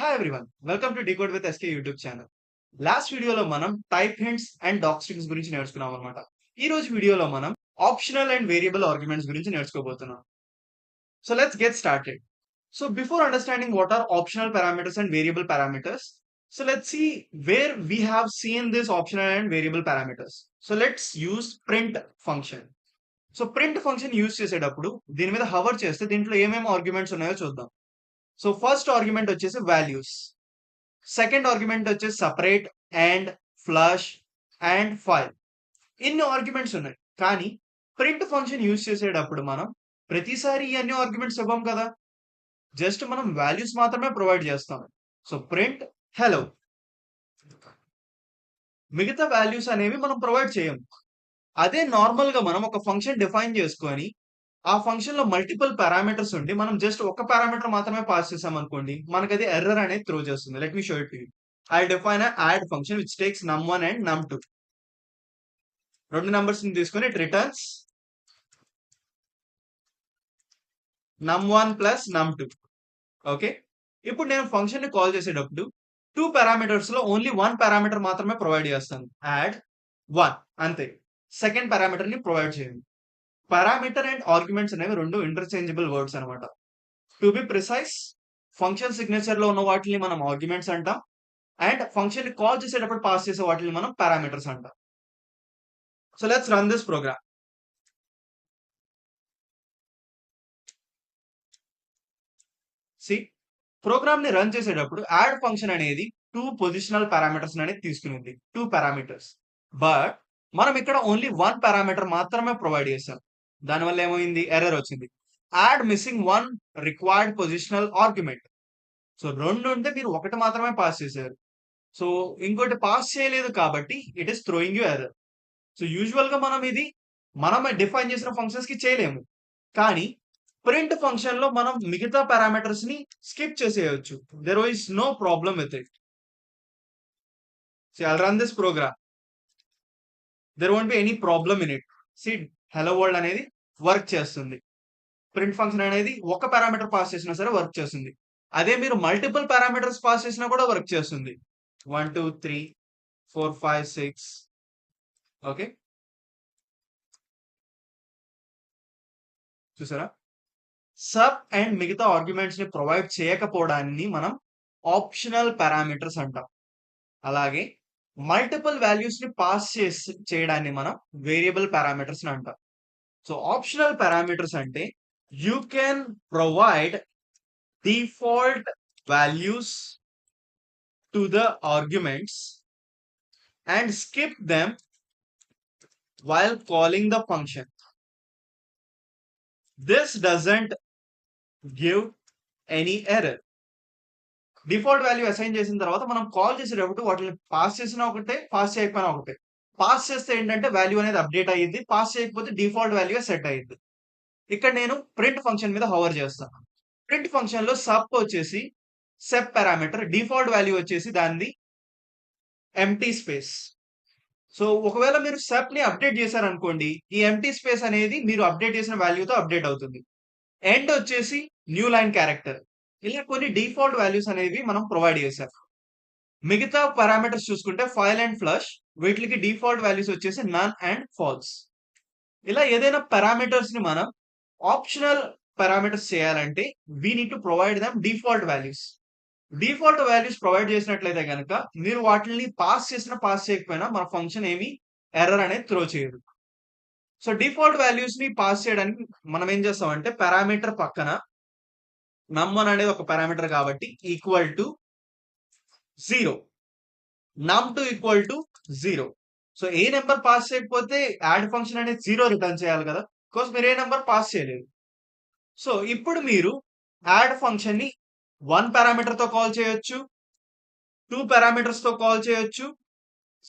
Hi everyone welcome to decode with SK YouTube channel. Last వీడియోలో మనం type hints and doc strings గురించి నేర్చుకున్నాం అనమాట. ఈ రోజు వీడియోలో మనం ఆప్షనల్ అండ్ వేరియబుల్ ఆర్గ్యుమెంట్స్ గురించి నేర్చుకోబోతున్నాం. So let's get started. So before understanding what are optional parameters and variable parameters, so let's see where we have seen this optional and variable parameters. So let's use print function. So print function use చేసేటప్పుడు దీని మీద hour చేస్తే దీంట్లో ఏమేమి arguments ఉన్నాయో చూద్దాం. So first argument వచ్చేసి values, second argument వచ్చేసి separate and flush and file. ఇన్ని ఆర్గ్యుమెంట్స్ ఉన్నాయి. కానీ ప్రింట్ ఫంక్షన్ యూజ్ చేసేటప్పుడు మనం ప్రతిసారి ఈ అన్ని ఆర్గ్యుమెంట్స్ ఇవ్వం కదా, జస్ట్ మనం వాల్యూస్ మాత్రమే ప్రొవైడ్ చేస్తాం. సో ప్రింట్ హెలో, మిగతా వాల్యూస్ అనేవి మనం ప్రొవైడ్ చేయము. అదే నార్మల్ గా మనం ఒక ఫంక్షన్ డిఫైన్ చేసుకొని ఆ ఫంక్షన్ లో మల్టిపుల్ పారామీటర్స్ ఉండి మనం జస్ట్ ఒక పారామీటర్ మాత్రమే పాస్ చేసాం అనుకోండి, మనకి అది ఎర్రర్ అనేది త్రో చేస్తుంది. Let me show it to you. I define add function which takes num1 and num2. రెండు నంబర్స్ ని తీసుకొని it returns num1 plus num2. Okay, ఇప్పుడు నేను ఫంక్షన్ ని కాల్ చేసేటప్పుడు టూ పారామీటర్స్ లో ఓన్లీ వన్ పారామీటర్ మాత్రమే ప్రొవైడ్ చేస్తాను, యాడ్ 1 అంతే. సెకండ్ పారామీటర్ ని ప్రొవైడ్ చేయండి. పారామీటర్ అండ్ ఆర్గ్యుమెంట్స్ అనేవి రెండు ఇంటర్చేంజబుల్ వర్డ్స్ అనమాట. To be precise, function signature లో ఉన్న వాటిని మనం ఆర్గ్యుమెంట్స్ అంటాం, అండ్ ఫంక్షన్ ని కాల్ చేసేటప్పుడు పాస్ చేసే వాటిని మనం పారామీటర్స్ అంటాం. So let's run this program. See, program ని రన్ చేసేటప్పుడు యాడ్ ఫంక్షన్ అనేది టూ పొజిషనల్ పారామీటర్స్ అనేది తీసుకునింది, టూ పారామీటర్స్. బట్ మనం ఇక్కడ ఓన్లీ వన్ పారామీటర్ మాత్రమే ప్రొవైడ్ చేసాం. దానివల్ల ఏమైంది, ఎర్రర్ వచ్చింది. Add missing one required positional argument. So రెండు ఉంటే మీరు ఒకటి మాత్రమే పాస్ చేశారు. సో ఇంకోటి పాస్ చేయలేదు కాబట్టి it is throwing you error. So usual గా మనం ఇది మనం డిఫైన్ చేసిన ఫంక్షన్స్ కి చేయలేము. కానీ ప్రింట్ ఫంక్షన్ లో మనం మిగతా పారామీటర్స్ ని స్కిప్ చేసేయచ్చు. There is no problem with it. So I'll run this program. There won't be any problem in it. See, hello world అనేది వర్క్ చేస్తుంది. ప్రింట్ ఫంక్షన్ అనేది ఒక పారామీటర్ పాస్ చేసినా సరే వర్క్ చేస్తుంది. అదే మీరు మల్టిపుల్ పారామీటర్స్ పాస్ చేసినా కూడా వర్క్ చేస్తుంది. 1 2 3 4 5 6. ఓకే, చూసారా? సబ్ అండ్ మిగతా ఆర్గ్యుమెంట్స్ ని ప్రొవైడ్ చేయకపోవడాన్ని మనం ఆప్షనల్ పారామీటర్స్ అంటాం. అలాగే మల్టిపుల్ వాల్యూస్ ని పాస్ చేయడాన్ని మనం వేరియబుల్ పారామీటర్స్ అంటాం. సో ఆప్షనల్ పారామీటర్స్ అంటే you can provide default values to the arguments and skip them while calling the function. This doesn't give any error. Default value assign చేసిన తర్వాత మనం call చేసేటప్పుడు వాటిని పాస్ చేసినా ఒకటే, పాస్ చేయకపోయినా ఒకటే. పాస్ చేస్తే ఏంటంటే వాల్యూ అనేది అప్డేట్ అయ్యింది, పాస్ చేయకపోతే డిఫాల్ట్ వాల్యూ సెట్ అయ్యింది. ఇక్కడ నేను ప్రింట్ ఫంక్షన్ మీద హవర్ చేస్తాను. ప్రింట్ ఫంక్షన్ లో సబ్ వచ్చేసి సెప్ పారామీటర్, డిఫాల్ట్ వాల్యూ వచ్చేసి దానిది ఎంప్టీ స్పేస్. సో ఒకవేళ మీరు సెప్ ని అప్డేట్ చేశారనుకోండి, ఈ ఎంప్టీ స్పేస్ అనేది మీరు అప్డేట్ చేసిన వాల్యూతో అప్డేట్ అవుతుంది. ఎండ్ వచ్చేసి న్యూ లైన్ క్యారెక్టర్. ఇలా కొన్ని డిఫాల్ట్ వాల్యూస్ అనేవి మనం ప్రొవైడ్ చేశారు. మిగతా పారామీటర్స్ చూసుకుంటే ఫైల్ అండ్ ఫ్లష్, వీటికి డిఫాల్ట్ వాల్యూస్ వచ్చేసి నన్ అండ్ ఫాల్స్. ఇలా ఏదైనా పారామీటర్స్ ని మనం ఆప్షనల్ పారామీటర్స్ చేయాలంటే we need to provide them default values. Default values provide చేసినట్లయితే కనుక మీరు వాటిని పాస్ చేసినా పాస్ చేయకపోయినా మన ఫంక్షన్ ఏమి ఎర్రర్ అనేది త్రో చేయదు. సో డిఫాల్ట్ వాల్యూస్ ని పాస్ చేయడానికి మనం ఏం చేస్తామంటే పారామీటర్ పక్కన num1 అనేది ఒక పారామీటర్ కాబట్టి equal to 0, num2 equal to 0. So A number pass చేయకపోతే యాడ్ ఫంక్షన్ అనేది 0 రిటర్న్ చేయాలి కదా, బికాస్ మీరు ఏ నెంబర్ పాస్ చేయలేదు. సో ఇప్పుడు మీరు యాడ్ ఫంక్షన్ ని 1 పారామీటర్ తో కాల్ చేయొచ్చు, 2 పారామీటర్స్ తో కాల్ చేయొచ్చు,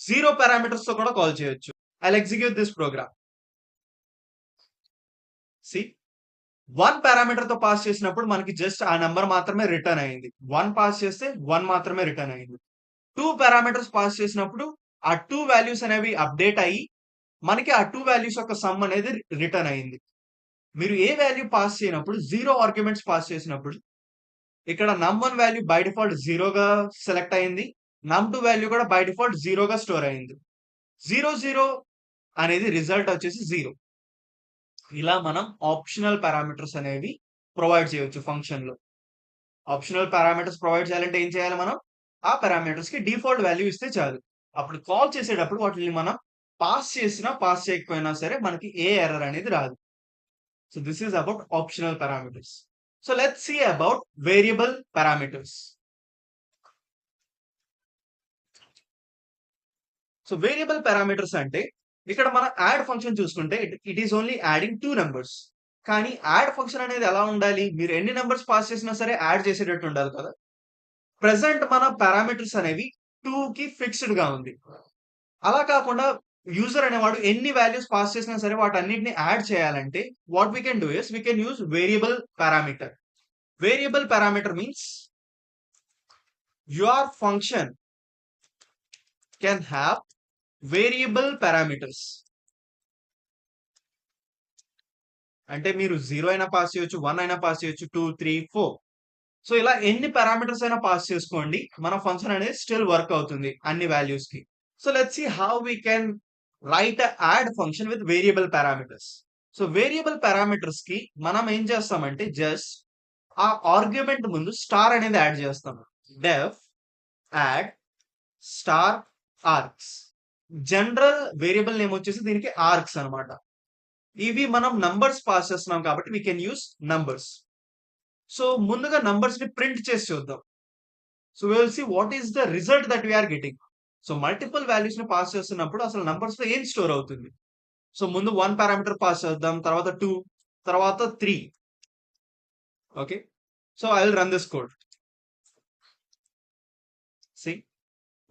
0 పారామీటర్స్ తో కూడా కాల్ చేయొచ్చు. I'll execute this program. See, 1 parameter తో పాస్ చేసినప్పుడు మనకి జస్ట్ ఆ నెంబర్ మాత్రమే రిటర్న్ అయింది. 1 పాస్ చేస్తే 1 మాత్రమే రిటర్న్ అయింది. 2 పారామీటర్స్ పాస్ చేసినప్పుడు ఆ 2 వాల్యూస్ అనేవి అప్డేట్ అయ్యి మనకి ఆ 2 వాల్యూస్ యొక్క సమ్ అనేది రిటర్న్ అయింది. మీరు ఏ వాల్యూ పాస్ చేయనప్పుడు, 0 ఆర్గ్యుమెంట్స్ పాస్ చేసినప్పుడు ఇక్కడ num1 వాల్యూ బై డిఫాల్ట్ 0 గా సెలెక్ట్ అయింది. num2 వాల్యూ కూడా బై డిఫాల్ట్ 0 గా స్టోర్ అయింది. 0, 0 అనేది రిజల్ట్ వచ్చేసి 0. ఇలా మనం ఆప్షనల్ పారామీటర్స్ అనేవి ప్రొవైడ్ చేయొచ్చు ఫంక్షన్‌లో. ఆప్షనల్ పారామీటర్స్ ప్రొవైడ్ చేయాలంటే ఏం చేయాలి మనం? ఆ పారామీటర్స్‌కి డిఫాల్ట్ వాల్యూ ఇస్తే చాలు. అప్పుడు కాల్ చేసేటప్పుడు వాటిని మనం పాస్ చేసినా, పాస్ చేయకపోయినా సరే మనకి ఏ ఎర్రర్ అనేది రాదు. So this is about optional parameters. So let's see about variable parameters. So variable parameters అంటే ఇక్కడ మన యాడ్ ఫంక్షన్ చూసుకుంటే it is only adding 2 numbers. కానీ యాడ్ ఫంక్షన్ అనేది ఎలా ఉండాలి? మీరు ఎన్ని నంబర్స్ పాస్ చేసినా సరే యాడ్ చేసేటట్టు ఉండాలి కదా! ప్రెజెంట్ మన పారామీటర్స్ అనేవి 2కి ఫిక్స్‌డ్‌గా ఉంది. అలా కాకుండా యూజర్ అనేవాడు ఎన్ని వాల్యూస్ పాస్ చేసినా సరే వాటన్నిటిని యాడ్ చేయాలంటే what we can do is we can use variable parameter. Variable parameter means your function can have variable parameters. అంటే మీరు 0 అయినా పాస్ చేయొచ్చు, 1 అయినా పాస్ చేయొచ్చు, 2, 3, 4. సో ఇలా ఎన్ని పారామీటర్స్ అయినా పాస్ చేసుకోండి. మన ఫంక్షన్ అనేది స్టిల్ వర్క్ అవుతుంది అన్ని వాల్యూస్‌కి. So let's see how we can write a add function with variable parameters. So variable పారామీటర్స్‌కి మనం ఏం చేస్తామంటే జస్ట్ ఆ ఆర్గ్యుమెంట్ ముందు స్టార్ అనేది యాడ్ చేస్తాం. Def add star args. General variable name వచ్చేసి దీనికి ఆర్క్స్ అన్నమాట. ఇవి మనం నంబర్స్ పాస్ చేస్తున్నాం కాబట్టి we can use numbers. So ముందుగా నంబర్స్ ని ప్రింట్ చేసి చూద్దాం. So we will see what is the result that we are getting. So multiple values ని పాస్ చేస్తున్నప్పుడు అసలు నంబర్స్ లో ఏం స్టోర్ అవుతుంది? సో ముందు 1 పారామీటర్ పాస్ చేద్దాం. తర్వాత 2, తర్వాత 3. Okay. So I will run this code. See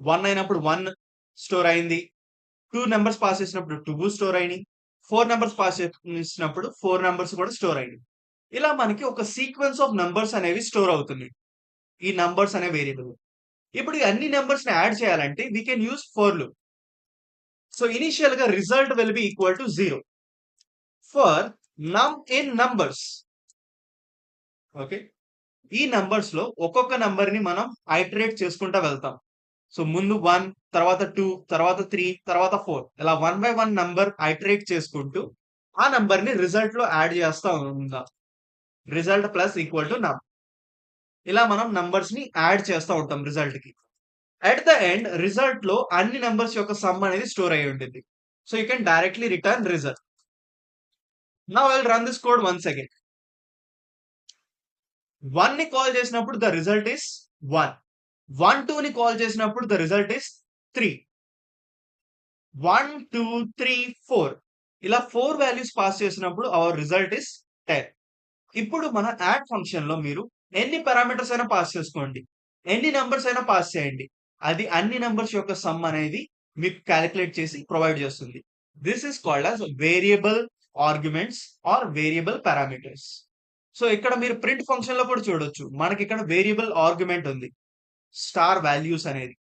1 అయినప్పుడు 1 స్టోర్ అయింది. 2 నంబర్స్ పాస్ చేసినప్పుడు 2 స్టోర్ అయినాయి. 4 నంబర్స్ పాస్ చేసినప్పుడు 4 నంబర్స్ కూడా స్టోర్ అయినాయి. ఇలా మనకి ఒక సీక్వెన్స్ ఆఫ్ నంబర్స్ అనేవి స్టోర్ అవుతున్నాయి. ఈ నంబర్స్ అనే వేరియబుల్. ఇప్పుడు ఈ అన్ని నంబర్స్ ని యాడ్ చేయాలంటే we can use for loop. So initial గా result will be equal to 0 for num in numbers. Okay. ఈ నంబర్స్ లో ఒక్కొక్క నంబర్ ని మనం ఐటరేట్ చేసుకుంటా వెళ్తాం. సో ముందు 1, తర్వాత 2, తర్వాత 3, తర్వాత 4. ఇలా 1 బై 1 నంబర్ ఐటరేట్ చేసుకుంటూ ఆ నంబర్ ని రిజల్ట్ లో యాడ్ చేస్తా ఉందాం. రిజల్ట్ ప్లస్ ఈక్వల్ టు నమ్. ఇలా మనం నంబర్స్ ని యాడ్ చేస్తా ఉంటాం రిజల్ట్ కి. అట్ ద ఎండ్ రిజల్ట్ లో అన్ని నంబర్స్ యొక్క సమ్ అనేది స్టోర్ అయి ఉంటుంది. So you can directly return result. Now I will run this code once again. 1 ని కాల్ చేసినప్పుడు ద రిజల్ట్ ఇస్ 1. 1, 2 ని కాల్ చేసినప్పుడు ద రిజల్ట్ ఇస్ 3. 1, 2, 3, 4. ఇలా 4 వాల్యూస్ పాస్ చేసినప్పుడు అవర్ రిజల్ట్ ఇస్ 10. ఇప్పుడు మన యాడ్ ఫంక్షన్ లో మీరు ఎన్ని పారామీటర్స్ అయినా పాస్ చేసుకోండి. ఎన్ని నంబర్స్ అయినా పాస్ చేయండి. అది అన్ని నంబర్స్ యొక్క సమ్ అనేది మీకు కాలిక్యులేట్ చేసి ప్రొవైడ్ చేస్తుంది. This is called as variable arguments or variable parameters. So ఇక్కడ మీరు ప్రింట్ ఫంక్షన్ లో కూడా చూడొచ్చు. మనకి ఇక్కడ వేరియబుల్ ఆర్గ్యుమెంట్ ఉంది. స్టార్ వాల్యూస్ అనేది.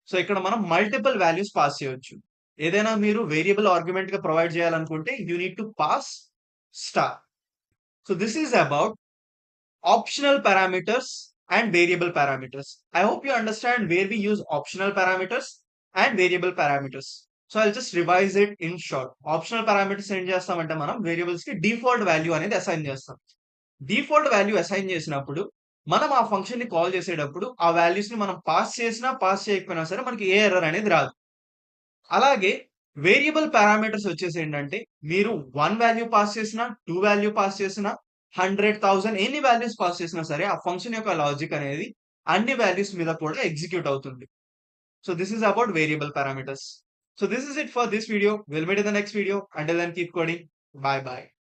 సో ఇక్కడ మనం మల్టిపుల్ వాల్యూస్ పాస్ చేయొచ్చు. ఏదైనా మీరు వేరియబుల్ ఆర్గ్యుమెంట్ గా ప్రొవైడ్ చేయాలనుకుంటే you need to pass star. So this is about optional parameters and variable parameters. I hope you understand where we use optional parameters and variable parameters. So I'll just revise it in short. Optional parameters ఏం చేస్తామంటే మనం variables కి default value అనేది assign చేస్తాం. Default value assign చేసినప్పుడు మనం ఆ function ని కాల్ చేసేటప్పుడు ఆ వాల్యూస్ ని మనం పాస్ చేసినా పాస్ చేయకపోయినా సరే మనకి ఏ ఎర్రర్ అనేది రాదు. అలాగే వేరియబుల్ పారామీటర్స్ వచ్చేసి ఏంటంటే మీరు 1 వాల్యూ పాస్ చేసినా 2 వాల్యూ పాస్ చేసినా 100,000 ఎన్ని వాల్యూస్ పాస్ చేసినా సరే ఆ ఫంక్షన్ యొక్క లాజిక్ అనేది అన్ని వాల్యూస్ మీద కూడా ఎగ్జిక్యూట్ అవుతుంది. So this is about variable parameters. So this is it for this video. Will meet in the next video. Until then keep coding. Bye by.